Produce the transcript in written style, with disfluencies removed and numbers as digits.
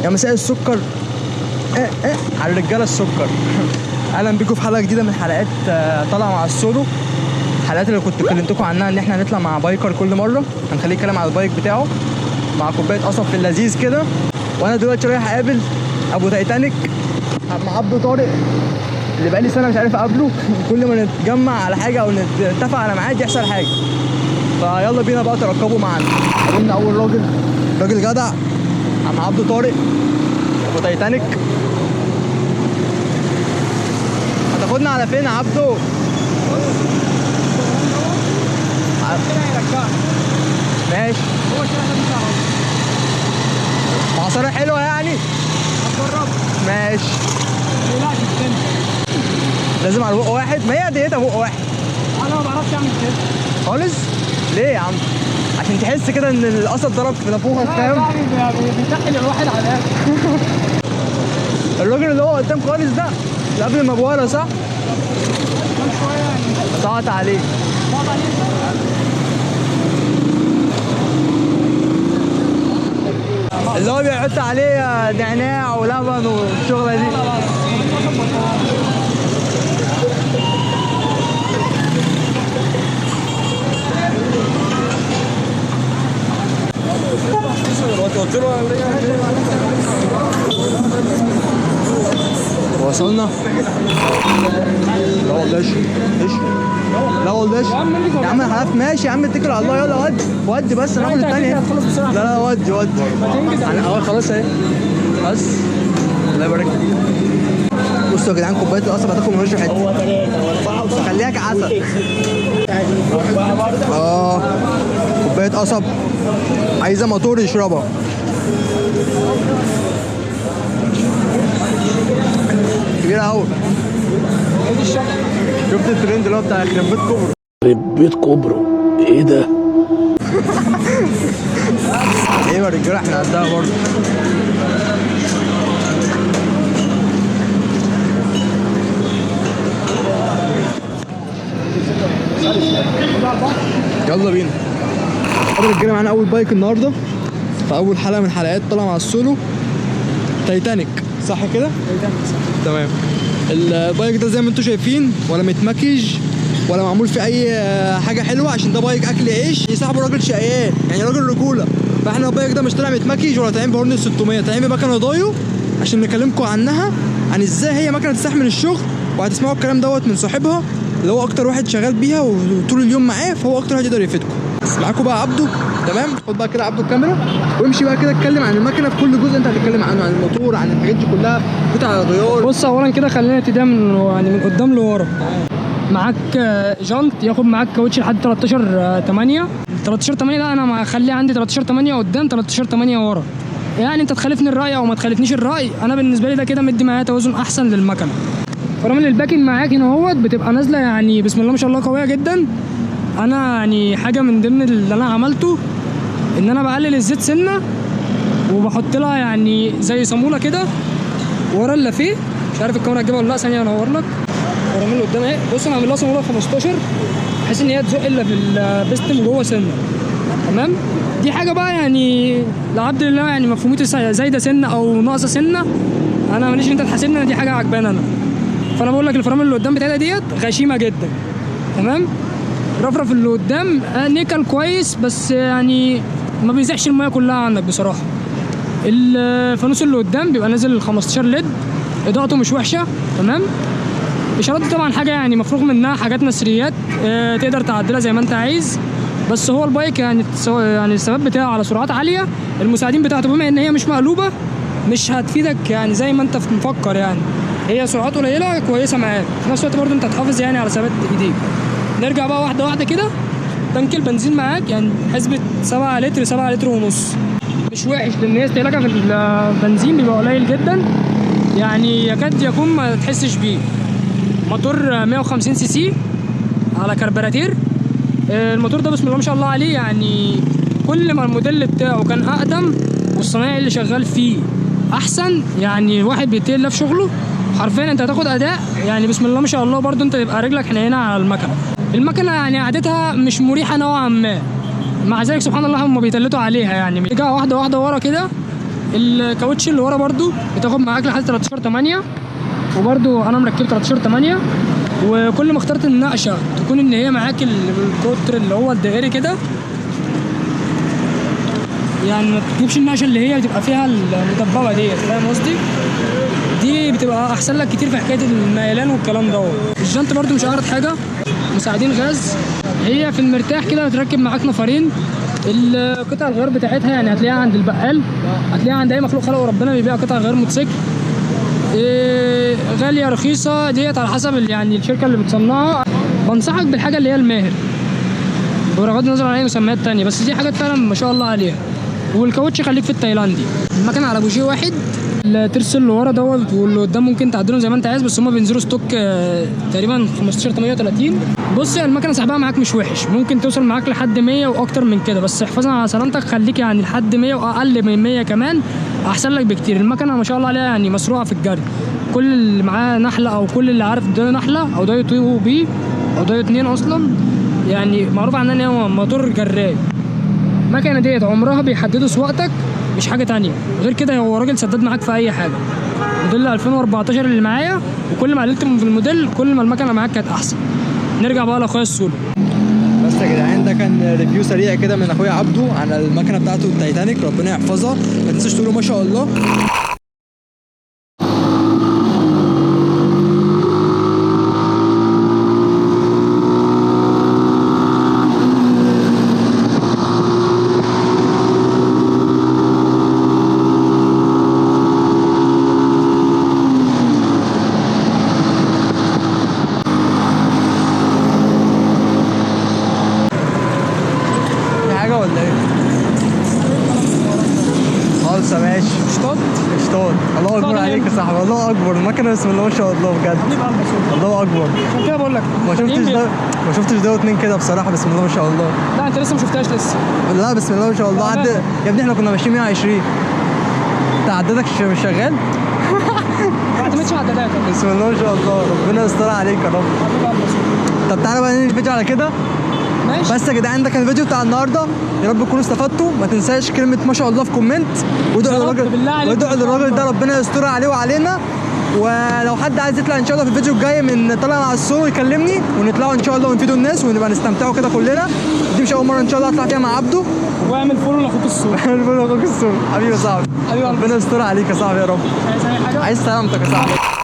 يا مساء السكر. على الرجاله السكر. اهلا بيكم في حلقه جديده من حلقات طالعه مع السولو. الحلقات اللي كنت كلمتكم عنها ان احنا هنطلع مع بايكر كل مره، هنخليه يتكلم على البايك بتاعه مع كوبايه قصب في اللذيذ كده. وانا دلوقتي رايح اقابل ابو تايتانيك مع عبده طارق اللي بقالي سنه مش عارف اقابله. كل ما نتجمع على حاجه او نتفق على ميعاد يحصل حاجه. فيلا بينا بقى تركبوا معانا. قابلنا اول راجل جدع عم عبده طارق ابو تايتانيك. هتاخدنا على فين يا عبده؟ ماشي. هو الشارع ده عصارة حلوة يعني؟ هتجرب؟ ماشي. لازم على بق واحد؟ ما هي ديتها بق واحد. انا ما بعرفش اعمل كده خالص. ليه يا عم؟ عشان تحس كده ان القصب ضرب في نافوخك، فاهم؟ بيتقل الواحد على الاخر. الراجل اللي هو قدام خالص ده اللي قبل المبوره صح؟ قطعت عليه. اللي هو بيحط عليه نعناع ولبن والشغله دي. وصلنا. لا والله لا والله يا عم انا هلف. ماشي يا عم اتكل على الله. يلا ودي بس ناخد الثانيه. لا ودي انا خلاص اهي بس. الله يبارك لك. بصوا يا جدعان كوبايه القصب هتاكل من وش حته. خليها كعسل. كوبايه قصب عايزه موتور يشربها. كبيره قوي. شفت الترند اللي هو بتاع يخرب بيت كوبرو؟ يخرب بيت كوبرو ايه ده؟ ايوه يا رجاله احنا قدها برضه. يلا بينا. يا رجاله معانا اول بايك النهارده في اول حلقه من حلقات طالعه مع السولو. تايتانيك صح كده؟ تايتانيك صح. تمام. البايك ده زي ما انتم شايفين ولا متمكج ولا معمول في اي حاجه حلوه، عشان ده بايك اكل عيش يصاحبه راجل شقيان يعني راجل رجوله. فاحنا البايك ده مش طالع متمكج ولا طالعين بهورن 600، طالعين بمكنه دايو عشان نكلمكم عنها، عن ازاي هي مكنه تستحمل الشغل. وهتسمعوا الكلام دوت من صاحبها اللي هو اكتر واحد شغال بيها وطول اليوم معاه، فهو اكتر واحد يقدر يفيدكم. بس معاكم بقى عبده. تمام. خد بقى كده عبده الكاميرا وامشي بقى كده اتكلم عن المكنه في كل جزء انت هتتكلم عنه، عن الموتور، عن الحاجات دي كلها، قطع الغيار. بص اولا كده خلينا نبتدي من قدام لورا. معاك جانت ياخد معاك كاوتش لحد 13/8. 13/8 ده انا هخليه عندي 13/8 قدام 13/8 ورا. يعني انت تخالفني الراي او ما تخالفنيش الراي، انا بالنسبه لي ده كده مدي معايا توازن احسن للمكنه. فرامل الباكن معاك هنا اهوت بتبقى نازله يعني بسم الله ما شاء الله قويه جدا. انا يعني حاجه من ضمن اللي انا عملته ان انا بقلل الزيت سنه وبحط لها يعني زي صاموله كده ورا اللافيه. مش عارف الكاميرا هتجيبها ولا لا، ثانيه انور لك. فرامل قدام اهي. بص انا عامل لها صاموله 15 بحيث ان هي تزق الا في البستم جوه سنه. تمام. دي حاجه بقى يعني لعبد الله يعني مفهوميتي زايده سنه او ناقصه سنه، انا ماليش انت تحاسبني، انا دي حاجه عجباني انا. فانا بقول لك الفرامل اللي قدام بتاعتها ديت غشيمه جدا. تمام. الرفرف اللي قدام نيكل كويس بس يعني ما بيزحش الميه كلها عندك بصراحه. الفانوس اللي قدام بيبقى نازل 15 ليد، اضاءته مش وحشه. تمام. اشارات طبعا حاجه يعني مفروغ منها، حاجات نسريات تقدر تعدلها زي ما انت عايز. بس هو البايك يعني الثبات بتاعه على سرعات عاليه. المساعدين بتاعته بما ان هي مش مقلوبه مش هتفيدك يعني زي ما انت مفكر، يعني هي سرعات قليله كويسه معاك، في نفس الوقت برضه انت هتحافظ يعني على ثبات ايديك. نرجع بقى واحده واحده كده. تانك البنزين معاك يعني حسبه 7 لتر 7 لتر ونص، مش وحش لان هي استهلاكها في البنزين بيبقى قليل جدا، يعني يكاد يكون ما تحسش بيه. موتور 150 سي سي على كربراتير. الموتور ده بسم الله ما شاء الله عليه، يعني كل ما الموديل بتاعه كان اقدم والصنايعي اللي شغال فيه احسن، يعني واحد بيتقل في شغله حرفيا انت هتاخد اداء يعني بسم الله ما شاء الله. برضو انت تبقى رجلك حنينه على المكنه يعني قعدتها مش مريحه نوعا ما، مع ذلك سبحان الله هم بيتلتوا عليها. يعني رجع واحده واحده ورا كده الكاوتش اللي ورا برضو بتاخد معاك لحد 13/8، وبرضو انا مركب 13/8. وكل ما اخترت النقشه تكون ان هي معاك القطر اللي هو الدائري كده، يعني ما تجيبش النقشه اللي هي بتبقى فيها المدببه ديت، فاهم قصدي؟ دي بتبقى احسن لك كتير في حكايه الميلان والكلام دوت. الجنط برضو مش اغرب حاجه، مساعدين غاز، هي في المرتاح كده بتركب معاك نفرين. القطع الغيار بتاعتها يعني هتلاقيها عند البقال، هتلاقيها عند اي مخلوق خلقه ربنا بيبيع قطع غيار موتوسيكل. غاليه رخيصه ديت على حسب يعني الشركه اللي بتصنعها. بنصحك بالحاجه اللي هي الماهر بغض النظر عن اي مسميات تانية، بس دي حاجات فعلا ما شاء الله عليها. والكاوتش خليك في التايلاندي. المكنه على بوجيه واحد، الترس اللي ورا دوت واللي قدام ممكن تعدلهم زي ما انت عايز، بس هما بينزلوا ستوك تقريبا 15/38. بص يعني المكنه سحبها معاك مش وحش، ممكن توصل معاك لحد 100 واكتر من كده، بس حفاظا على سلامتك خليك يعني لحد 100 واقل من 100 كمان احسن لك بكتير. المكنه ما شاء الله عليها يعني مسروعه في الجري. كل اللي معاه نحله او كل اللي عارف دايو نحله او دايو 2 بي او دايو 2 اصلا، يعني معروف عنها ان هي موتور جراي. المكنه ديت عمرها بيحددوا سواقتك مش حاجه تانية غير كده، هو راجل سداد معاك في اي حاجه. موديل 2014 اللي معايا، وكل ما قللت في الموديل كل ما المكنه معاك كانت احسن. نرجع بقى لاخويا السولو. بس يا جدعان ده كان ريفيو سريع كده من اخويا عبده عن المكنه بتاعته التايتانيك، ربنا يحفظها. ما تنساش تقولوا ما شاء الله. ولا ايه؟ خالص ماشي. اشطاط اشطاط. الله اكبر عليك يا صاحبي، الله اكبر. المكنه بسم الله ما شاء الله بجد. الله اكبر. عشان كده بقول لك ما شفتش ده اتنين كده بصراحه، بسم الله ما شاء الله. لا انت لسه ما شفتهاش لسه. لا بسم الله ما شاء الله. عدى يا ابني، احنا كنا ماشيين 120. انت عدادك مش شغال؟ ما اعتمدش على العدادات. بسم الله ما شاء الله، ربنا يستر عليك يا رب. طب تعالى بقى ننهي الفيديو على كده. ماشي. بس يا جدعان ده كان الفيديو بتاع النهارده، يا رب تكونوا استفدتوا. ما تنساش كلمه ما شاء الله في كومنت، وادعوا للراجل ده ربنا يستر عليه وعلينا. ولو حد عايز يطلع ان شاء الله في الفيديو الجاي من طالع مع السولو يكلمني، ونطلعوا ان شاء الله ونفيدوا الناس ونبقى نستمتعوا كده كلنا. دي مش اول مره ان شاء الله اطلع فيها مع عبده. واعمل فولو لاخوك السولو. اعمل فولو لاخوك السولو حبيبي يا صاحبي. حبيبي ربنا يستر عليك يا صاحبي يا رب. عايز اي حاجه؟ عايز سلامتك يا صاحبي.